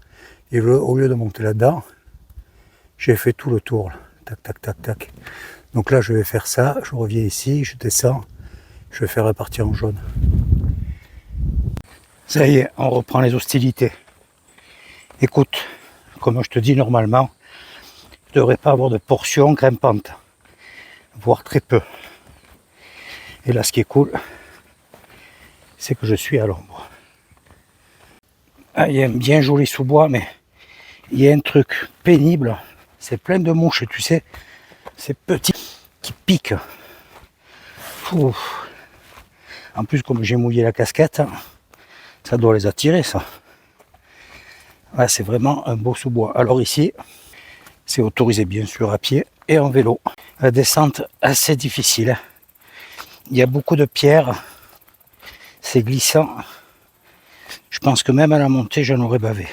et au lieu de monter là-dedans, j'ai fait tout le tour. Là. Tac, tac, tac, tac. Donc là, je vais faire ça. Je reviens ici, je descends. Je vais faire repartir en jaune. Ça y est, on reprend les hostilités. Écoute, comme je te dis, normalement, je ne devrais pas avoir de portion grimpante, voire très peu. Et là, ce qui est cool, c'est que je suis à l'ombre. Ah, il y a un bien joli sous-bois, mais il y a un truc pénible. C'est plein de mouches, tu sais, ces petits qui piquent. Ouf. En plus, comme j'ai mouillé la casquette, ça doit les attirer, ça. Ouais, c'est vraiment un beau sous-bois. Alors ici, c'est autorisé bien sûr à pied et en vélo. La descente assez difficile. Il y a beaucoup de pierres. C'est glissant. Je pense que même à la montée, j'en aurais bavé.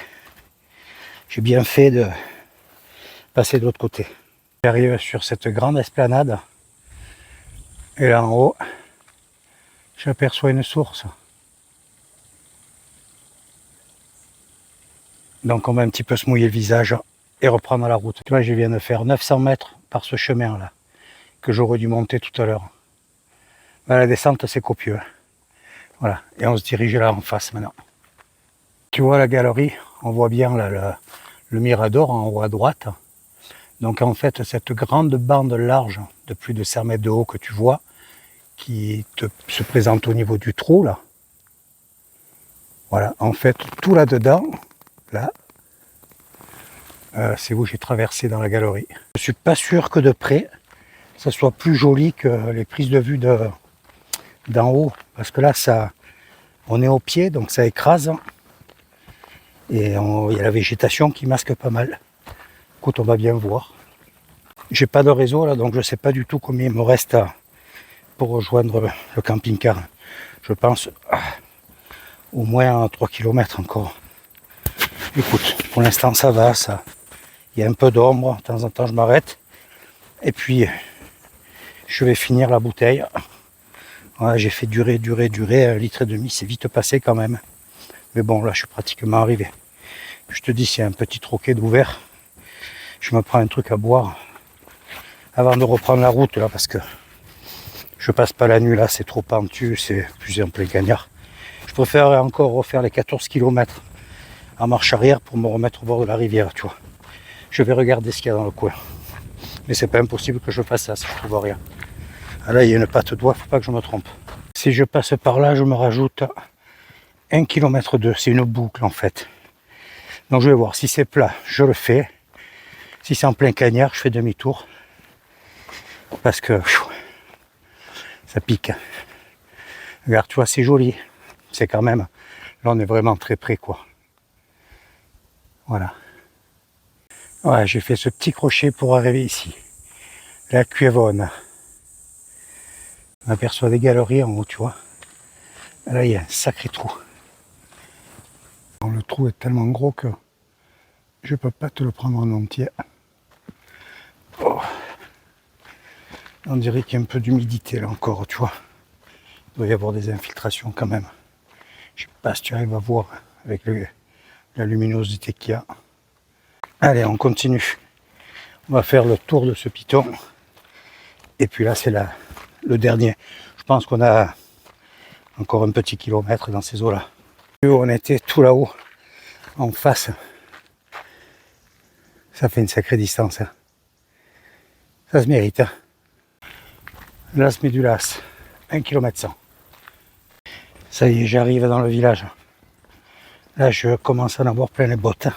J'ai bien fait de passer de l'autre côté. J'arrive sur cette grande esplanade. Et là en haut, j'aperçois une source. Donc on va un petit peu se mouiller le visage et reprendre la route. Tu vois, je viens de faire 900 mètres par ce chemin-là, que j'aurais dû monter tout à l'heure. La descente, c'est copieux. Voilà, et on se dirige là en face maintenant. Tu vois la galerie, on voit bien là, le Mirador en haut à droite. Donc en fait, cette grande bande large de plus de 100 mètres de haut que tu vois, qui se présente au niveau du trou là. Voilà, en fait, tout là-dedans, là, c'est où j'ai traversé dans la galerie. Je suis pas sûr que de près, ça soit plus joli que les prises de vue d'en haut, parce que là, on est au pied, donc ça écrase, et il y a la végétation qui masque pas mal. Écoute, on va bien voir. J'ai pas de réseau là, donc je sais pas du tout combien il me reste pour rejoindre le camping-car. Je pense au moins 3 km encore. Écoute, pour l'instant ça va, ça. Il y a un peu d'ombre, de temps en temps je m'arrête. Et puis je vais finir la bouteille. Voilà, j'ai fait durer, 1,5 litre, c'est vite passé quand même. Mais bon, là je suis pratiquement arrivé. Je te dis, c'est un petit troquet d'ouvert. Je me prends un truc à boire avant de reprendre la route là, parce que je passe pas la nuit là, c'est trop pentu, c'est plus en plein cagnard. Je préférerais encore refaire les 14 km en marche arrière pour me remettre au bord de la rivière, tu vois. Je vais regarder ce qu'il y a dans le coin. Mais c'est pas impossible que je fasse ça si je trouve rien. Ah là, il y a une patte d'oie, faut pas que je me trompe. Si je passe par là, je me rajoute 1,2 km. C'est une boucle en fait. Donc je vais voir, si c'est plat, je le fais. Si c'est en plein cagnard, je fais demi-tour. Parce que ça pique. Regarde, tu vois, c'est joli. C'est quand même... Là, on est vraiment très près, quoi. Voilà. Ouais, j'ai fait ce petit crochet pour arriver ici. La Cuevone. On aperçoit des galeries en haut, tu vois. Là, il y a un sacré trou. Le trou est tellement gros que je peux pas te le prendre en entier. Oh. On dirait qu'il y a un peu d'humidité là encore, tu vois. Il doit y avoir des infiltrations quand même. Je sais pas si tu arrives à voir avec la luminosité qu'il y a. Allez, on continue. On va faire le tour de ce piton. Et puis là, c'est le dernier. Je pense qu'on a encore un petit kilomètre dans ces eaux-là. On était tout là-haut, en face. Ça fait une sacrée distance. Hein. Ça se mérite. Hein. Las Médulas, 1,1 km. Ça y est, j'arrive dans le village. Là, je commence à en avoir plein les bottes.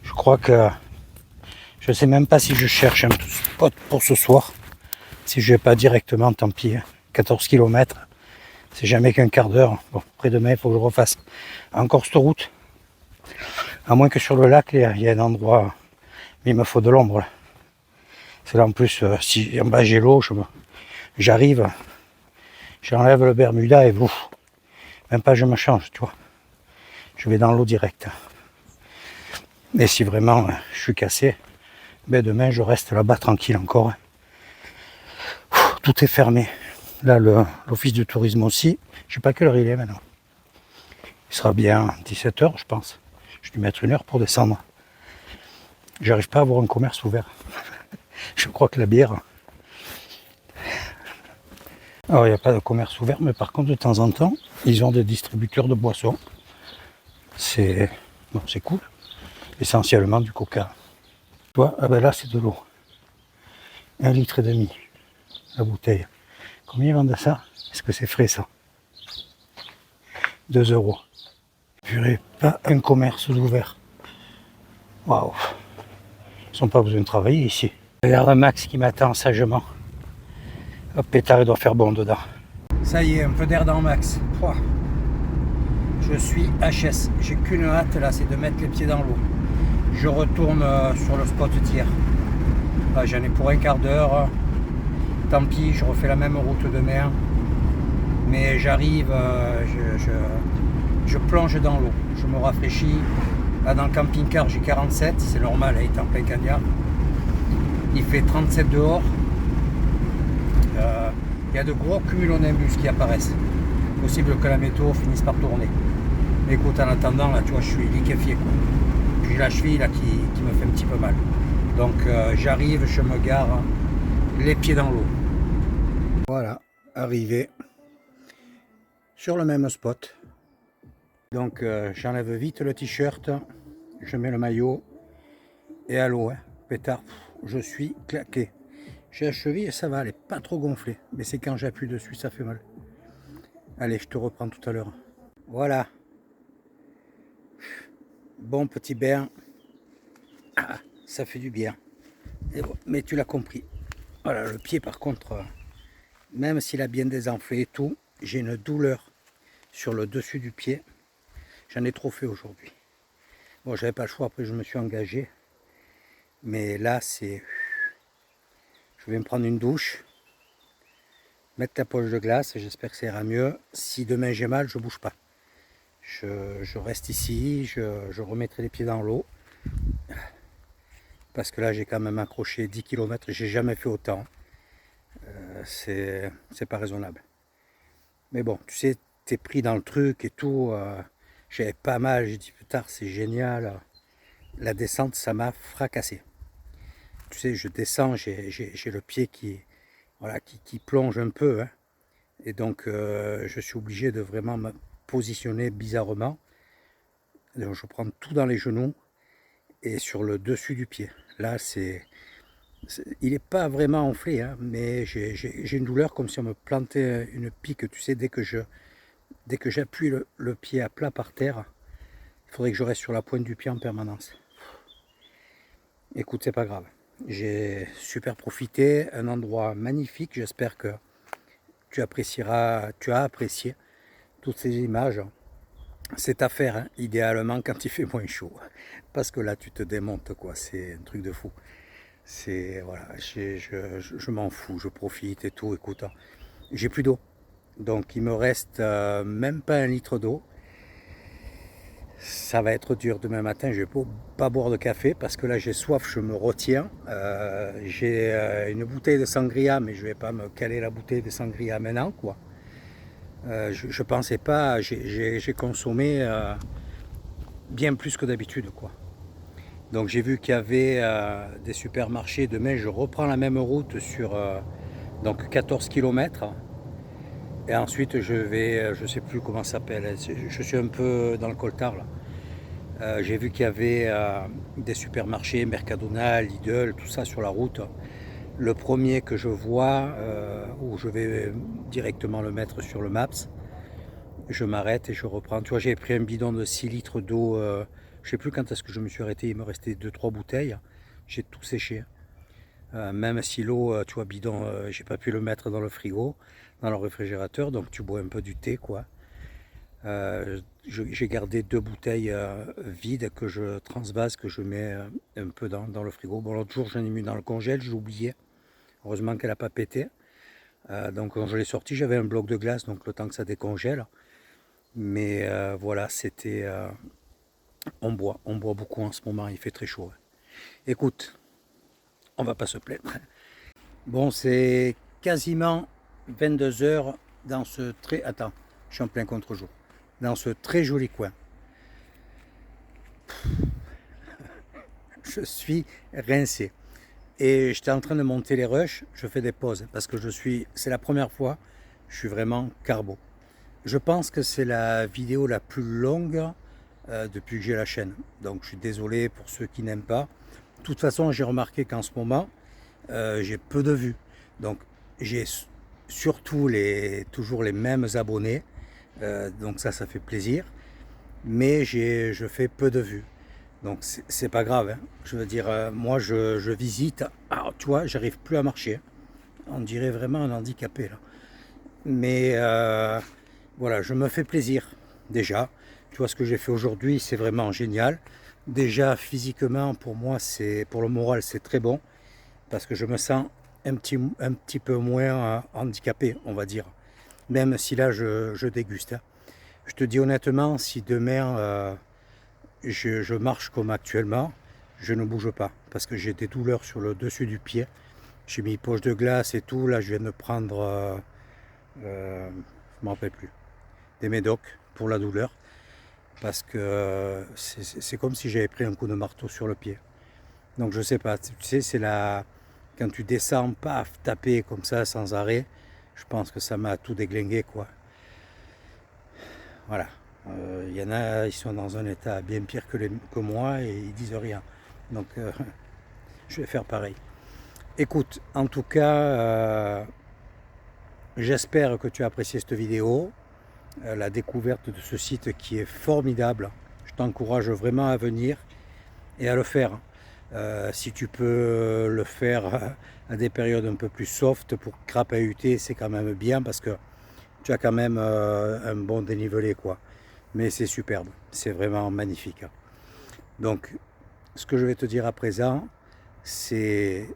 Je crois que... Je sais même pas si je cherche un spot pour ce soir. Si je vais pas directement, tant pis. 14 km. C'est jamais qu'un quart d'heure. Bon, après-demain, il faut que je refasse encore cette route. À moins que sur le lac, il y a un endroit... Mais il me faut de l'ombre. C'est là en plus, si en bas j'ai l'eau, j'arrive, j'enlève le Bermuda et ouf, même pas je me change, tu vois. Je vais dans l'eau directe. Et si vraiment je suis cassé, ben demain je reste là-bas tranquille encore. Tout est fermé. Là, l'office du tourisme aussi. Je sais pas quelle heure il est maintenant. Il sera bien 17h, je pense. Je vais lui mettre 1 heure pour descendre. J'arrive pas à avoir un commerce ouvert. Je crois que la bière... Alors, il n'y a pas de commerce ouvert, mais par contre, de temps en temps, ils ont des distributeurs de boissons. C'est bon, c'est cool. Essentiellement du coca. Tu vois, ah ben là, c'est de l'eau. 1,5 litre la bouteille. Combien ils vendent ça? Est-ce que c'est frais, ça? 2 €. Purée, pas un commerce ouvert. Waouh. Ils n'ont pas besoin de travailler ici. Regarde Max qui m'attend sagement. Hop, pétard, il doit faire bon dedans. Ça y est, un peu d'air dans Max. Pouah. Je suis HS. J'ai qu'une hâte là, c'est de mettre les pieds dans l'eau. Je retourne sur le spot d'hier. J'en ai pour un quart d'heure. Tant pis, je refais la même route demain. Mais j'arrive, je plonge dans l'eau. Je me rafraîchis. Là, dans le camping-car, j'ai 47. C'est normal, il est en plein cagnard. Il fait 37 dehors. Il y a de gros cumulonimbus qui apparaissent. Possible que la météo finisse par tourner. Mais écoute, en attendant, là, tu vois, je suis liquéfié. Quoi. J'ai la cheville là, qui me fait un petit peu mal. Donc j'arrive, je me gare, les pieds dans l'eau. Voilà, arrivé sur le même spot. Donc j'enlève vite le t-shirt, je mets le maillot et à l'eau, hein, pétard, je suis claqué. J'ai la cheville et ça va, elle n'est pas trop gonflée. Mais c'est quand j'appuie dessus, ça fait mal. Allez, je te reprends tout à l'heure. Voilà. Bon petit bain. Ah, ça fait du bien. Mais tu l'as compris. Voilà, le pied par contre, même s'il a bien désenflé et tout, j'ai une douleur sur le dessus du pied. J'en ai trop fait aujourd'hui. Bon, j'avais pas le choix, après je me suis engagé. Mais là, c'est... Je vais me prendre une douche, mettre la poche de glace, j'espère que ça ira mieux. Si demain j'ai mal, je bouge pas. Je reste ici, je remettrai les pieds dans l'eau. Parce que là, j'ai quand même accroché 10 km, j'ai jamais fait autant. C'est pas raisonnable. Mais bon, tu sais, t'es pris dans le truc et tout. J'avais pas mal, j'ai dit putain, c'est génial. La descente, ça m'a fracassé. Tu sais, je descends, j'ai le pied voilà, qui plonge un peu. Hein. Et donc, je suis obligé de vraiment me positionner bizarrement. Donc, je prends tout dans les genoux et sur le dessus du pied. Là, il n'est pas vraiment enflé, hein, mais j'ai une douleur comme si on me plantait une pique. Tu sais, dès que j'appuie le pied à plat par terre, il faudrait que je reste sur la pointe du pied en permanence. Écoute, c'est pas grave. J'ai super profité, un endroit magnifique. J'espère que tu as apprécié toutes ces images. C'est à faire, hein, idéalement quand il fait moins chaud. Parce que là, tu te démontes, quoi. C'est un truc de fou. Voilà, je m'en fous, je profite et tout. Écoute, hein, j'ai plus d'eau. Donc, il me reste même pas 1 litre d'eau. Ça va être dur demain matin. Je vais pas boire de café parce que là, j'ai soif, je me retiens. J'ai une bouteille de sangria, mais je vais pas me caler la bouteille de sangria maintenant, quoi. Je pensais pas, j'ai consommé bien plus que d'habitude, quoi. Donc j'ai vu qu'il y avait des supermarchés. Demain, je reprends la même route sur donc 14 km. Et ensuite, je vais, je sais plus comment ça s'appelle. Je suis un peu dans le coltard là. J'ai vu qu'il y avait des supermarchés, Mercadona, Lidl, tout ça sur la route. Le premier que je vois, où je vais directement le mettre sur le Maps, je m'arrête et je reprends. Tu vois, j'ai pris un bidon de 6 litres d'eau. Je sais plus quand est-ce que je me suis arrêté. Il me restait 2-3 bouteilles. J'ai tout séché. Même si l'eau, tu vois, bidon, j'ai pas pu le mettre dans le frigo, dans le réfrigérateur. Donc tu bois un peu du thé, quoi. J'ai gardé 2 bouteilles vides que je transvase, que je mets un peu dans le frigo. Bon, l'autre jour, j'en ai mis dans le congèle, j'ai oublié. Heureusement qu'elle n'a pas pété. Donc quand je l'ai sorti, j'avais un bloc de glace, donc le temps que ça décongèle. Mais voilà, c'était... on boit beaucoup en ce moment, il fait très chaud. Écoute, on va pas se plaindre. Bon, c'est quasiment 22 heures dans ce très... Attends, je suis en plein contre-jour. Dans ce très joli coin. Je suis rincé. Et j'étais en train de monter les rushs, je fais des pauses parce que c'est la première fois, je suis vraiment carbo. Je pense que c'est la vidéo la plus longue depuis que j'ai la chaîne. Donc je suis désolé pour ceux qui n'aiment pas. De toute façon, j'ai remarqué qu'en ce moment, j'ai peu de vues. Donc j'ai surtout toujours les mêmes abonnés. Donc ça fait plaisir. Mais je fais peu de vues. Donc c'est pas grave. Hein. Je veux dire, moi je visite. Alors tu vois, j'arrive plus à marcher. On dirait vraiment un handicapé là. Mais voilà, je me fais plaisir déjà. Tu vois ce que j'ai fait aujourd'hui, c'est vraiment génial. Déjà physiquement, pour moi, pour le moral, c'est très bon parce que je me sens un petit peu moins handicapé, on va dire. Même si là, je déguste. Hein. Je te dis honnêtement, si demain je marche comme actuellement, je ne bouge pas parce que j'ai des douleurs sur le dessus du pied. J'ai mis poche de glace et tout. Là, je viens de prendre, je ne me rappelle plus, des médocs pour la douleur parce que c'est comme si j'avais pris un coup de marteau sur le pied. Donc je sais pas, tu sais, quand tu descends, paf, taper comme ça sans arrêt, je pense que ça m'a tout déglingué, quoi. Voilà. Il y en a, ils sont dans un état bien pire que moi et ils disent rien. Donc je vais faire pareil. Écoute, en tout cas, j'espère que tu as apprécié cette vidéo, la découverte de ce site qui est formidable. Je t'encourage vraiment à venir et à le faire. Si tu peux le faire à des périodes un peu plus soft pour crapahuter, c'est quand même bien parce que tu as quand même un bon dénivelé, quoi. Mais c'est superbe, c'est vraiment magnifique. Donc, ce que je vais te dire à présent, c'est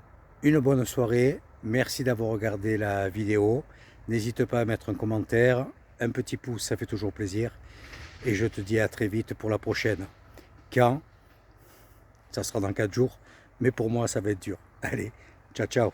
une bonne soirée. Merci d'avoir regardé la vidéo. N'hésite pas à mettre un commentaire, un petit pouce, ça fait toujours plaisir. Et je te dis à très vite pour la prochaine. Quand? Ça sera dans 4 jours. Mais pour moi, ça va être dur. Allez, ciao, ciao.